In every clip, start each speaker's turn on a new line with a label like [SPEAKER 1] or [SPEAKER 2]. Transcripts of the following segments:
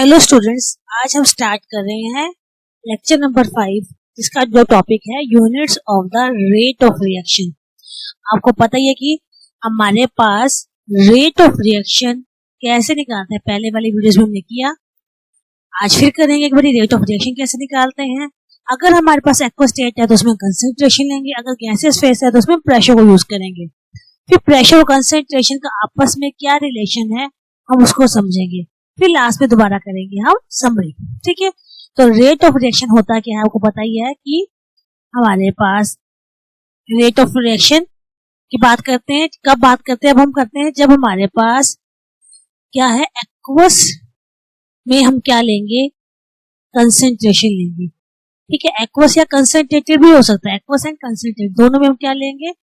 [SPEAKER 1] Hello students, आज हम start कर रहे हैं लेक्चर नंबर 5, जिसका जो टॉपिक है units of the rate of reaction. आपको पता ही है कि हमारे पास रेट ऑफ रिएक्शन कैसे निकालते हैं, पहले वाली वीडियोस में हमने किया। आज फिर करेंगे एक बारी रेट ऑफ रिएक्शन कैसे निकालते हैं। अगर हमारे पास एक्वस स्टेट है तो उसमें कंसंट्रेशन लेंगे, अगर गैसेस फेस है तो उसमें प्रेशर को यूज करेंगे। फिर प्रेशर और कंसंट्रेशन का आपस में क्या रिलेशन है हम उसको समझेंगे, फिर लास्ट में दोबारा करेंगे हम समरी। ठीक है, तो रेट ऑफ रिएक्शन होता क्या है आपको पता ही है कि हमारे पास रेट ऑफ रिएक्शन की बात करते हैं। कब बात करते हैं? अब हम करते हैं जब हमारे पास क्या है, एक्वस में हम क्या लेंगे, कंसंट्रेशन लेंगे। ठीक है, एक्वस या कंसंट्रेटेड भी हो सकता है, एक्वस एंड कंसंट्रेटेड दोनों में हम क्या लेंगे,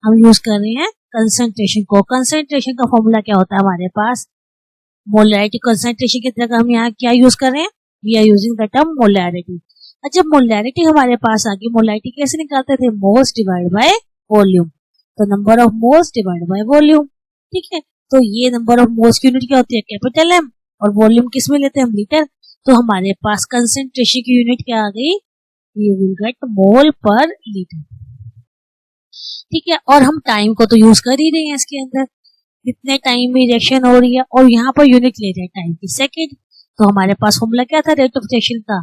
[SPEAKER 1] हम यूज कर रहे हैं कंसंट्रेशन को। कंसंट्रेशन का फॉर्मूला क्या होता है हमारे पास, मोलैरिटी। कंसंट्रेशन की तरह हम यहाँ क्या यूज कर रहे हैं, we are using the term molarity. और जब मोलैरिटी हमारे पास आ गई, मोलैरिटी कैसे निकालते थे, मोल्स डिवाइड बाय वॉल्यूम। तो number of moles divide by volume. ठीक है, तो ये नंबर ऑफ मोल्स की यूनिट क्या होती है, कैपिटल एम, और वॉल्यूम किस में लेते हैं हम, लीटर। तो हमारे पास कंसंट्रेशन की यूनिट क्या आ गई, वी विल गेट मोल पर लीटर। ठीक है, और हम टाइम को तो यूज कर ही रहे हैं इसके अंदर, कितने टाइम में रिएक्शन हो रही है, और यहाँ पर यूनिट ले रहे हैं टाइम की, सेकंड। तो हमारे पास फॉर्मूला क्या था रेट ऑफ रिएक्शन का,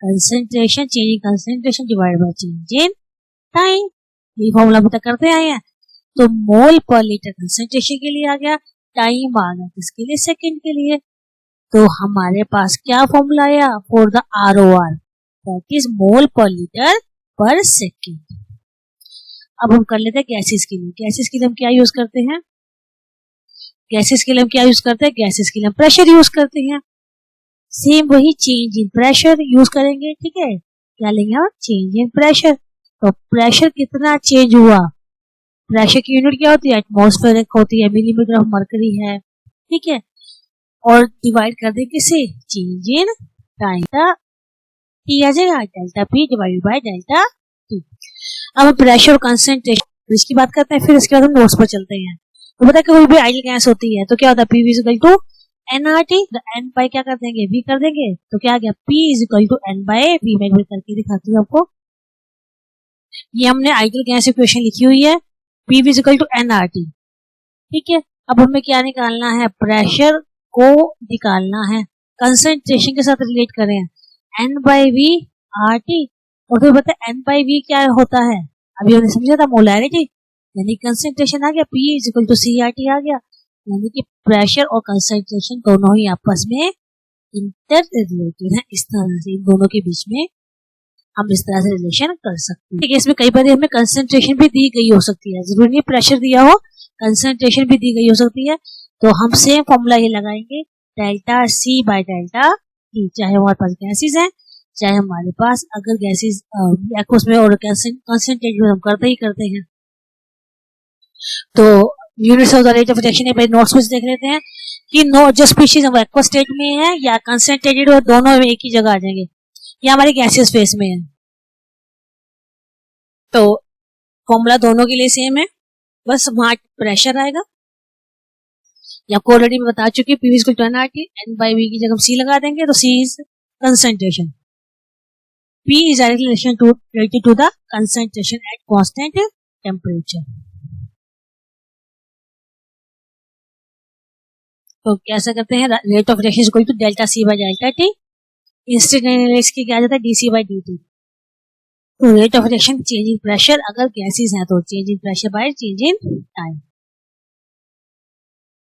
[SPEAKER 1] concentration change in concentration divide by change in time. ये फॉर्मूला अभी तक करते आए हैं। तो मोल पर लीटर कंसंट्रेशन के लिए आ गया, टाइम आ गया किसके लिए, सेकंड के लिए। तो हमारे पास क्या फॉर्मूला आया for the ROR, that is mole पर लीटर पर सेकंड। अब हम कर लेते हैं गैसेस के लिए। गैसेस के लिए हम क्या यूज करते हैं, गैसेस के लिए हम क्या यूज करते हैं, गैसेस के लिए हम प्रेशर यूज करते हैं। सेम वही चेंज इन प्रेशर यूज करेंगे। ठीक है, क्या लेंगे हम, चेंज इन प्रेशर। तो प्रेशर कितना चेंज हुआ, प्रेशर की यूनिट क्या होती है, एटमॉस्फेरिक होती है, मिलीमीटर ऑफ मरकरी है। ठीक है, और डिवाइड कर दें किसे, चेंज इन टाइम, टी आ जाएगा, delta P divide by delta T. अब प्रेशर और कंसंट्रेशन इसकी बात करते हैं, फिर इसके बाद हम नोट्स पर चलते हैं। तो पता है कोई भी आइडियल गैस होती है तो क्या होता है, P is equal to nRT, तो n बाय क्या कर देंगे, V कर देंगे। तो क्या आ गया, P is equal to n by V। मैं एक बार करके दिखाती हूँ आपको। ये हमने आइडियल गैस इक्वेशन लिखी हुई है, P is equal to nRT। ठीक है, अब हमें क्या निकालना है, प्रेशर को निकालना है, कंसंट्रेशन के साथ रिलेट करें, n बाय V RT। और फिर बताए n बाय V क्या होता है, अभी हमने समझा था मोलैरिटी, यानी कंसंट्रेशन आ गया, P is equal to CRT आ गया। यानी कि प्रेशर और कंसंट्रेशन दोनों ही आपस में इंटर रिलेटेड है। इस तरह से इन दोनों के बीच में हम इस तरह से रिलेशन कर सकते हैं। ठीक है, इसमें कई बार हमें कंसंट्रेशन भी दी गई हो सकती है, जरूरी नहीं प्रेशर दिया हो, कंसंट्रेशन भी दी गई हो सकती है। तो हम सेम फॉर्मूला ये लगाएंगे, delta C by delta T। चाहे हमारे पास गैसेज है, चाहे हमारे पास अगर गैसेज एक्वस में और कंसंट्रेट हम करते ही करते हैं। तो units of the rate of reaction है, नोट्स में देख लेते हैं कि नो जो स्पीशीज एक्वस स्टेट में है या कंसंट्रेटेड है, दोनों में एक ही जगह आ जाएंगे, या हमारे गैसेस फेस में है। तो फॉर्मूला दोनों के लिए सेम है, बस वहां प्रेशर आएगा। या आपको ऑलरेडी मैं बता चुकी हूँ, P is equal to nRT, n by V की जगह हम C लगा देंगे, तो C is concentration, P is related to the concentration at constant temperature। तो कैसे करते हैं, rate of reaction equal to delta C by delta T। Instantaneous की क्या आ जाता है, DC बाय DT। तो rate of reaction change in pressure, अगर गैसेस हैं तो change in pressure by change in time.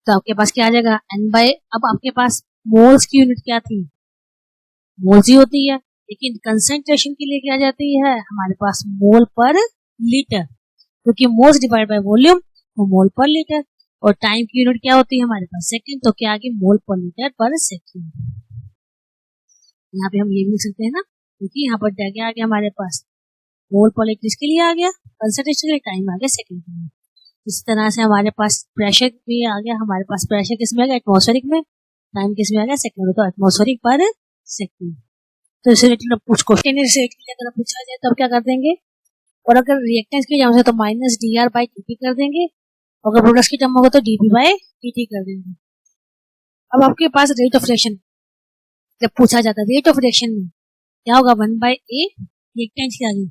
[SPEAKER 1] तो आपके पास क्या आ जाएगा, n बाय, अब आपके पास मोल्स की यूनिट क्या थी, मोल्स ही होती है, लेकिन कंसंट्रेशन के लिए क्या जाती है हमारे पास, मोल पर लीटर, क्योंकि मोल्स डिवाइड बाय वॉल्यूम, तो मोल पर लीटर। और टाइम की यूनिट क्या होती है हमारे पास, सेकंड, तो क्या आ गया, मोल पर लीटर पर सेकंड। यहाँ पे हम ये भी लिख सकते हैं ना, क्योंकि यहाँ पर क्या आ गया हमारे पास, मोल पर लीटर इसके लिए आ गया, कंसंट्रेशन के लिए टाइम आ गया सेकंड के लिए। इस तरह से हमारे पास प्रेशर भी आ गया, हमारे पास प्रेशर किसमें आ गया, एटमॉस्फेरिक में, टाइम किसमें आ गया, सेकंड, तो एटमॉस्फेरिक पर सेकंड। तो इसे कुछ क्वेश्चन अगर पूछा जाए तो अब क्या कर देंगे, और अगर रिएक्टेंस की टर्म है तो माइनस dr बाई dt कर देंगे, अगर प्रोडक्ट्स की टर्म होगा तो dp बाय dt कर देंगे। अब आपके पास रेट ऑफ रिएक्शन जब पूछा जाता है रेट ऑफ रिएक्शन में क्या होगा, 1/a, एक टाइम्स क्या आ गई,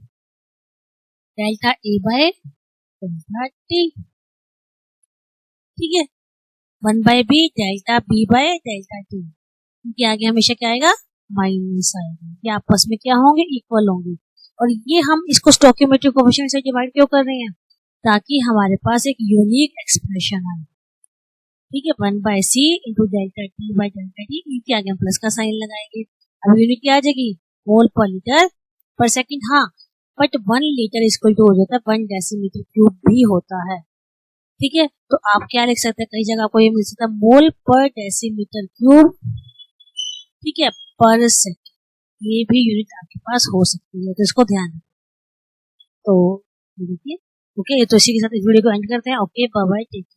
[SPEAKER 1] delta A by delta T, ठीक है, 1/b delta B by delta T, इनके आगे हमेशा क्या आएगा, माइनस आएगा। ये आपस में क्या होंगे, इक्वल होंगे। और ये हम इसको स्टोइकियोमेट्रिक कोएफिशिएंट से डिवाइड क्यों कर रहे हैं, ताकि हमारे पास एक यूनिक एक्सप्रेशन आए, ठीक है, 1/c into delta T bye delta T, इनके आगे हम प्लस का साइन लगाएंगे। अब यूनिट क्या आ जाएगी, मोल पर लीटर पर सेकंड। हाँ, बट 1 लीटर इक्वल टू हो जाता है 1 डेसीमीटर क्यूब भी होता है, ठीक है। तो आप क्या लिख सकते हैं, कई जगह आपको ये मिल सकता है मोल पर डेसीमीटर क्यूब, ठीक है, पर सेकंड, ये भी यूनिट आपके पास हो सकती है, तो इसको ध्यान रखें। तो ये देखिए, ओके, तो इसी के साथ इस वीडियो को एंड करते हैं। Okay, bye bye, take care.